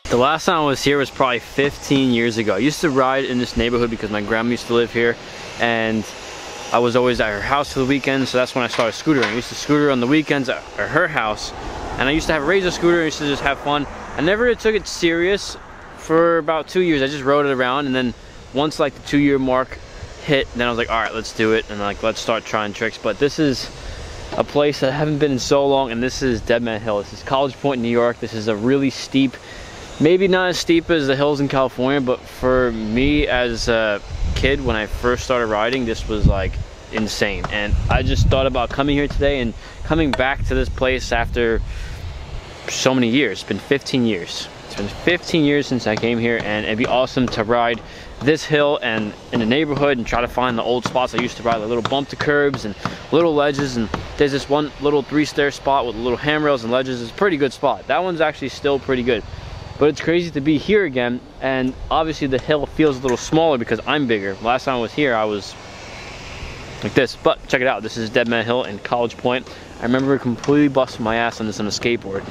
The last time I was here was probably 15 years ago. I used to ride in this neighborhood because my grandma used to live here, and I was always at her house for the weekend, so that's when I started scootering. I used to scooter on the weekends at her house, and I used to have a Reyes scooter. I used to just have fun. I never really took it serious for about 2 years. I just rode it around, and then once like the 2-year mark hit, then I was like, all right, let's do it, and like let's start trying tricks. But this is a place that I haven't been in so long, and this is Dead Man Hill. This is College Point, New York. This is a really steep, maybe not as steep as the hills in California, but for me as a kid when I first started riding, this was like insane. And I just thought about coming here today and coming back to this place after so many years. It's been 15 years. It's been 15 years since I came here, and it'd be awesome to ride this hill and in the neighborhood and try to find the old spots I used to ride, like little bump to curbs and little ledges. And there's this one little 3-stair spot with little handrails and ledges. It's a pretty good spot. That one's actually still pretty good. But it's crazy to be here again, and obviously the hill feels a little smaller because I'm bigger. Last time I was here, I was like this. But check it out, this is Dead Man Hill in College Point. I remember completely busting my ass on this on a skateboard.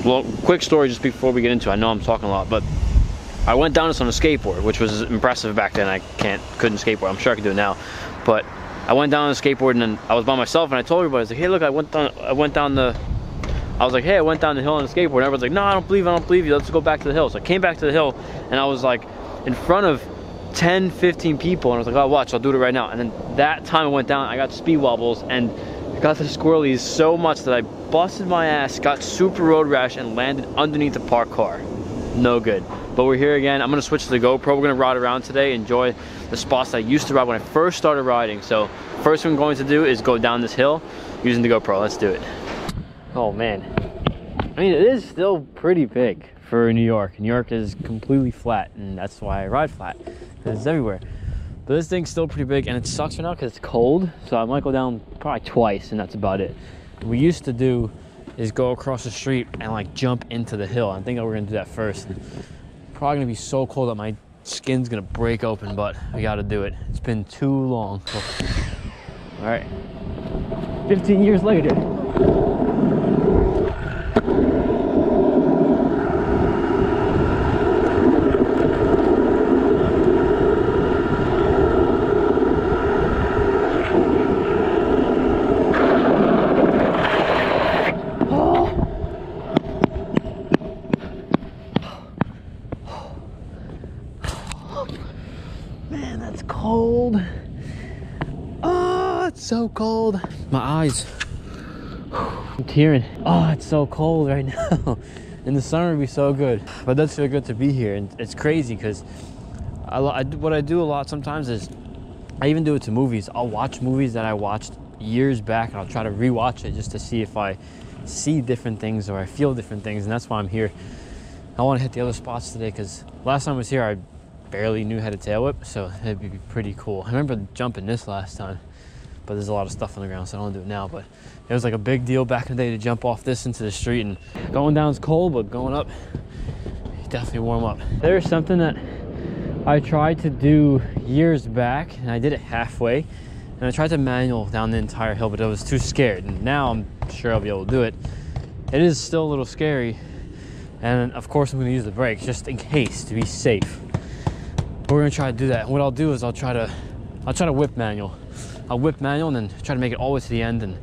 Well, quick story just before we get into it. I know I'm talking a lot, but I went down this on a skateboard, which was impressive back then. I couldn't skateboard. I'm sure I can do it now. But I went down on a skateboard, and then I was by myself, and I told everybody, I was like, hey, look, I went down the hill on a skateboard. And everyone's like, no, I don't believe you. Let's go back to the hill. So I came back to the hill, and I was like in front of 10, 15 people, and I was like, oh, watch, I'll do it right now. And then that time I went down, I got speed wobbles, and I got the squirrelies so much that I busted my ass, got super road rash, and landed underneath a parked car. No good. But we're here again. I'm gonna switch to the GoPro. We're gonna ride around today, enjoy the spots I used to ride when I first started riding. So first thing I'm going to do is go down this hill using the GoPro. Let's do it. Oh man, I mean, it is still pretty big for New York. New York is completely flat, and that's why I ride flat, because it's everywhere. But this thing's still pretty big, and it sucks right now because it's cold, so I might go down probably twice, and that's about it. What we used to do is go across the street and like jump into the hill. I think we're gonna do that first. Probably gonna be so cold that my skin's gonna break open, but we gotta do it. It's been too long. All right, 15 years later. Man, that's cold. Oh, it's so cold. My eyes. I'm tearing. Oh, it's so cold right now. In the summer it'd be so good. But it does feel good to be here. And it's crazy because what I do a lot sometimes is I even do it to movies. I'll watch movies that I watched years back, and I'll try to rewatch it just to see if I see different things or I feel different things. And that's why I'm here. I want to hit the other spots today because last time I was here, I barely knew how to tail whip, so it'd be pretty cool. I remember jumping this last time, but there's a lot of stuff on the ground, so I don't do it now. But it was like a big deal back in the day to jump off this into the street, and going down is cold, but going up, you definitely warm up. There's something that I tried to do years back, and I did it halfway, and I tried to manual down the entire hill, but I was too scared, and now I'm sure I'll be able to do it. It is still a little scary, and of course I'm going to use the brakes just in case, to be safe. We're gonna try to do that. And what I'll do is I'll try to whip manual. I'll whip manual and then try to make it all the way to the end and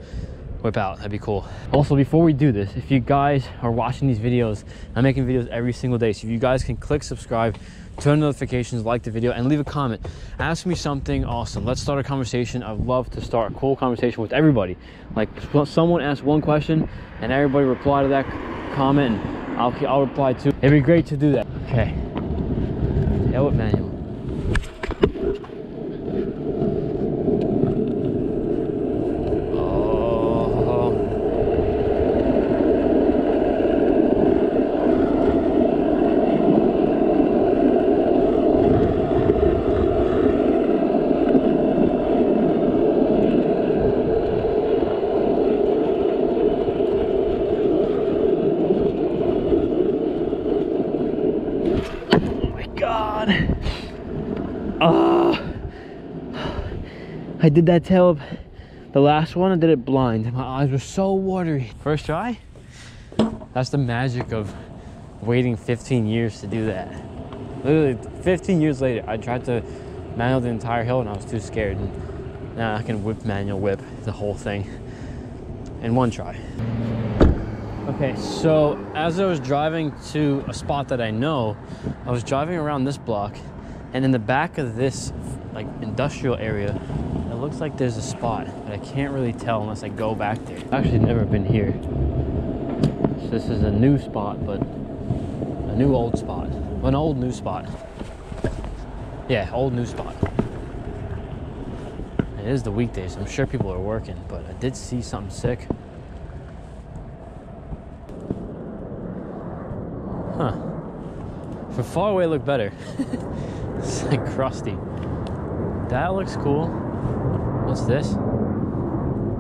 whip out. That'd be cool. Also, before we do this, if you guys are watching these videos, I'm making videos every single day. So if you guys can click subscribe, turn notifications, like the video, and leave a comment. Ask me something awesome. Let's start a conversation. I'd love to start a cool conversation with everybody. Like someone ask one question and everybody reply to that comment, and I'll reply too. It'd be great to do that. Okay. Yeah, whip manual. I did that tail, the last one I did it blind. My eyes were so watery. First try. That's the magic of waiting 15 years to do that. Literally 15 years later, I tried to manual the entire hill and I was too scared. And now I can manual whip the whole thing in one try. Okay, so as I was driving to a spot that I know, I was driving around this block, and in the back of this like industrial area, it looks like there's a spot, but I can't really tell unless I go back there. I've actually never been here. So this is a new spot, but a new old spot. Well, an old new spot. Yeah, old new spot. It is the weekdays. I'm sure people are working, but I did see something sick. Huh. From far away, it looked better. It's like crusty. That looks cool. What's this?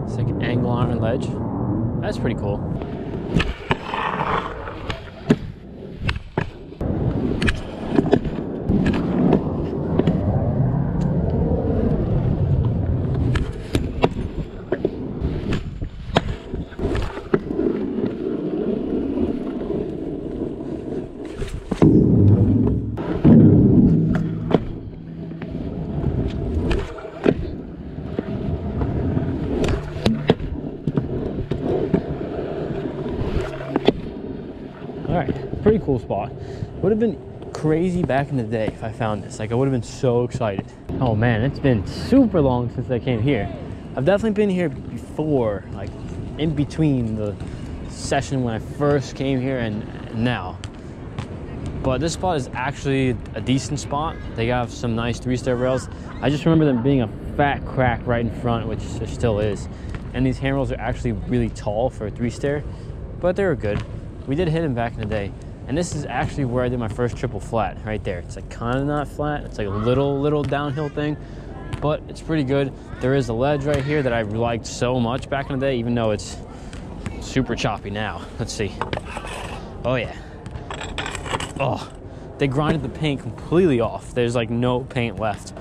It's like an angle iron ledge. That's pretty cool. Pretty cool spot. Would have been crazy back in the day if I found this. Like, I would have been so excited. Oh man, it's been super long since I came here. I've definitely been here before, like in between the session when I first came here and now. But this spot is actually a decent spot. They have some nice 3-stair rails. I just remember them being a fat crack right in front, which there still is. And these handrails are actually really tall for a 3-stair, but they were good. We did hit them back in the day. And this is actually where I did my first triple flat, right there. It's like kind of not flat. It's like a little downhill thing, but it's pretty good. There is a ledge right here that I liked so much back in the day, even though it's super choppy now. Let's see. Oh yeah. Oh, they grinded the paint completely off. There's like no paint left,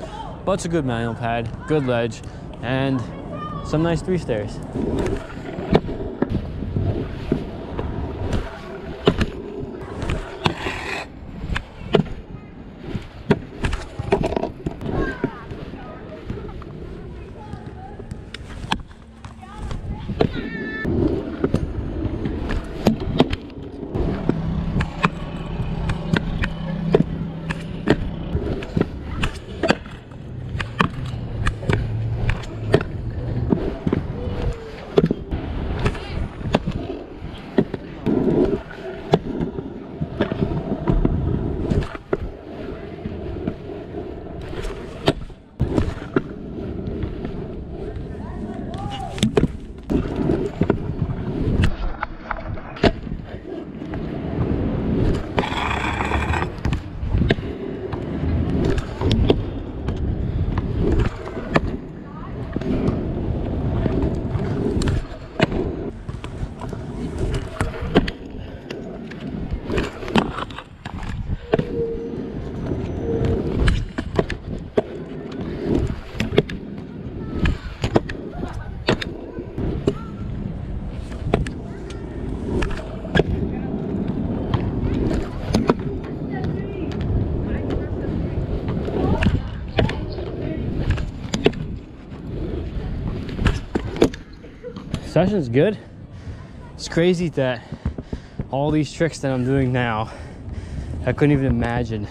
but it's a good manual pad, good ledge, and some nice 3-stairs. Session's good. It's crazy that all these tricks that I'm doing now, I couldn't even imagine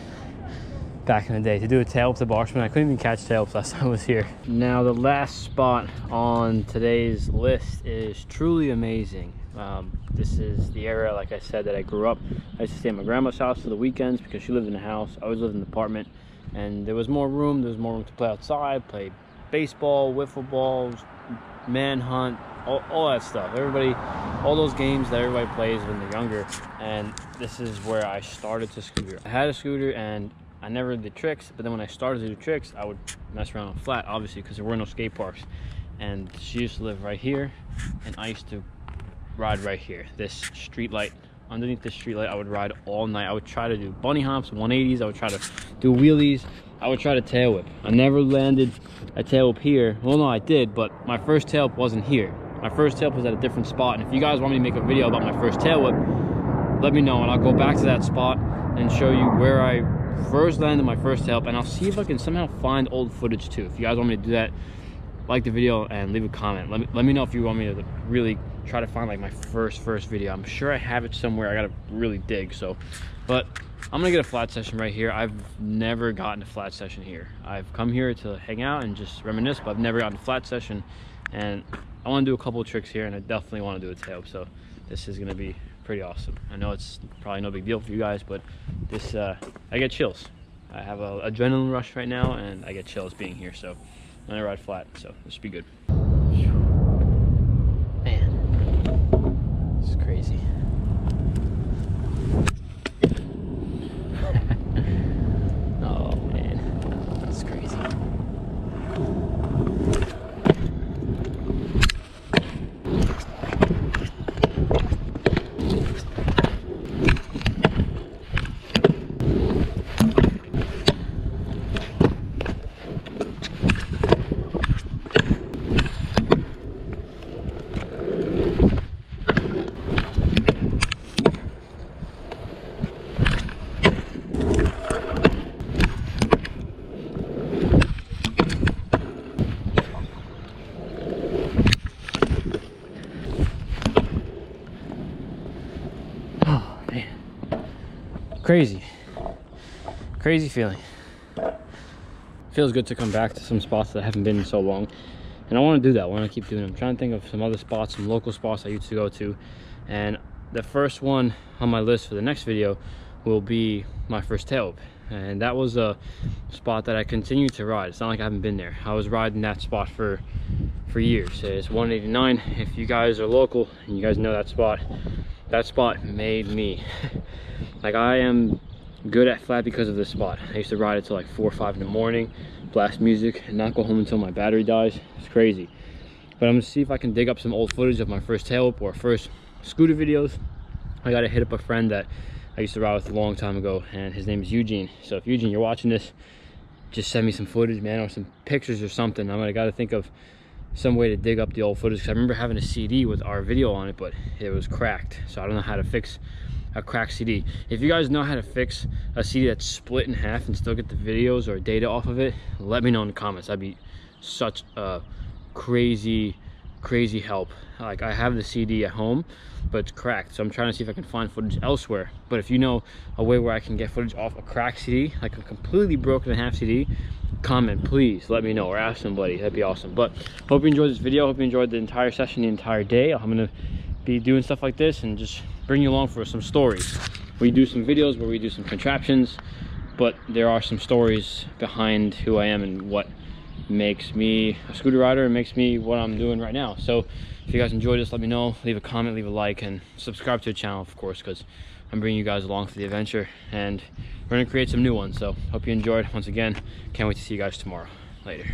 back in the day. To do a tail up to Barshman, I couldn't even catch tails last time I was here. Now the last spot on today's list is truly amazing. This is the area, like I said, that I grew up. I used to stay at my grandma's house for the weekends because she lived in a house. I always lived in an apartment, and there was more room. There was more room to play outside, play baseball, wiffle balls, manhunt, all that stuff. Everybody, all those games that everybody plays when they're younger. And this is where I started to scooter. I had a scooter and I never did tricks, but then when I started to do tricks, I would mess around on flat, obviously, because there were no skate parks. And she used to live right here, and I used to ride right here. This street light, underneath this street light, I would ride all night. I would try to do bunny hops, 180s. I would try to do wheelies. I would try to tail whip. I never landed a tail whip here. Well, no, I did, but my first tail whip wasn't here. My first tail whip was at a different spot. And if you guys want me to make a video about my first tail whip, let me know, and I'll go back to that spot and show you where I first landed my first tailwhip, and I'll see if I can somehow find old footage too. If you guys want me to do that, like the video and leave a comment. Let me know if you want me to really try to find like my first video. I'm sure I have it somewhere. I gotta really dig. So, but I'm gonna get a flat session right here. I've never gotten a flat session here. I've come here to hang out and just reminisce, but I've never gotten a flat session, and I want to do a couple of tricks here, and I definitely want to do a tailwhip. So this is gonna be pretty awesome. I know it's probably no big deal for you guys, but this I get chills. I have a adrenaline rush right now, and I get chills being here. So I'm gonna ride flat, so this should be good. Man, this is crazy. Oh man, that's crazy. Crazy feeling. Feels good to come back to some spots that I haven't been in so long, and I want to do that. I want to keep doing it. I'm trying to think of some other spots, some local spots I used to go to, and the first one on my list for the next video will be my first tailwhip, and that was a spot that I continue to ride. It's not like I haven't been there. I was riding that spot for years. It's 189. If you guys are local and you guys know that spot made me. Like, I am good at flat because of this spot. I used to ride it till like 4 or 5 in the morning, blast music, and not go home until my battery dies. It's crazy. But I'm gonna see if I can dig up some old footage of my first tailwhip or first scooter videos. I gotta hit up a friend that I used to ride with a long time ago, and his name is Eugene. So if Eugene, you're watching this, just send me some footage, man, or some pictures or something. I gotta think of some way to dig up the old footage, because I remember having a CD with our video on it, but it was cracked. So I don't know how to fix a cracked CD. If you guys know how to fix a CD that's split in half and still get the videos or data off of it, let me know in the comments. That'd be such a crazy help. Like, I have the CD at home, but it's cracked, so I'm trying to see if I can find footage elsewhere. But if you know a way where I can get footage off a cracked CD, like a completely broken in half CD, comment, please let me know, or ask somebody. That'd be awesome. But hope you enjoyed this video. Hope you enjoyed the entire session, the entire day. I'm gonna be doing stuff like this and just bring you along for some stories. We do some videos where we do some contraptions, but there are some stories behind who I am and what makes me a scooter rider and makes me what I'm doing right now. So if you guys enjoyed this, let me know. Leave a comment, leave a like, and subscribe to the channel, of course, because I'm bringing you guys along for the adventure, and we're gonna create some new ones. So hope you enjoyed. Once again, can't wait to see you guys tomorrow. Later.